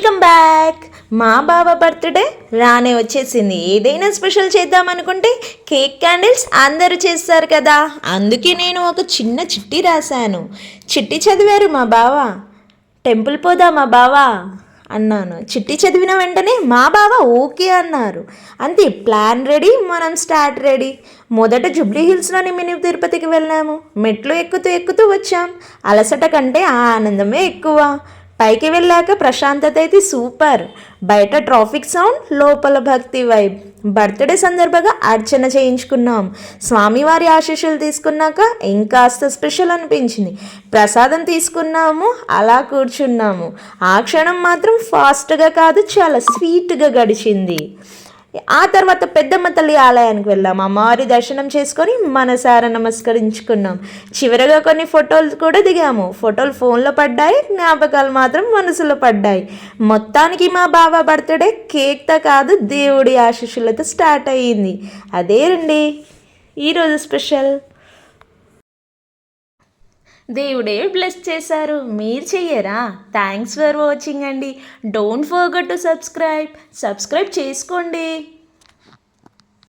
Welcome back. మా బావ birthday రానే వచ్చేసింది. ఏదైనా స్పెషల్ చేద్దాం అనుకుంటే కేక్ క్యాండిల్స్ అందరూ చేస్తారు కదా, అందుకే నేను ఒక చిన్న చిట్టి రాశాను. చిట్టి చదివారు మా బావ. టెంపుల్ పోదా మా బావ అన్నాను. చిట్టి చదివిన వెంటనే మా బావ ఓకే అన్నారు. అంతే, ప్లాన్ రెడీ, మనం స్టార్ట్ రెడీ. మొదట జూబ్లీ హిల్స్లోని మినీ తిరుపతికి వెళ్ళాము. మెట్లు ఎక్కుతూ ఎక్కుతూ వచ్చాం. అలసట కంటే ఆ ఆనందమే ఎక్కువ. పైకి వెళ్ళాక ప్రశాంతత అయితే సూపర్. బయట ట్రాఫిక్ సౌండ్, లోపల భక్తి వైబ్. బర్త్డే సందర్భంగా అర్చన చేయించుకున్నాం. స్వామివారి ఆశీస్సులు తీసుకున్నాక ఇంకాస్త స్పెషల్ అనిపించింది. ప్రసాదం తీసుకున్నాము, అలా కూర్చున్నాము. ఆ క్షణం మాత్రం ఫాస్ట్గా కాదు, చాలా స్వీట్గా గడిచింది. ఆ తర్వాత పెద్దమ్మ తల్లి ఆలయానికి వెళ్ళాం. అమ్మవారి దర్శనం చేసుకొని మనసారా నమస్కరించుకున్నాం. చివరగా కొన్ని ఫోటోలు కూడా దిగాము. ఫోటోలు ఫోన్లో పడ్డాయి, జ్ఞాపకాలు మాత్రం మనసులో పడ్డాయి. మొత్తానికి మా బావ బర్త్డే కేక్తో కాదు, దేవుడి ఆశీస్సులతో స్టార్ట్ అయ్యింది. అదే రండి ఈరోజు స్పెషల్. దేవుడే బ్లెస్ చేశారు, మీరు చెయ్యరా? థ్యాంక్స్ ఫర్ వాచింగ్ అండి. డోంట్ ఫర్గెట్ టు సబ్స్క్రైబ్ చేసుకోండి.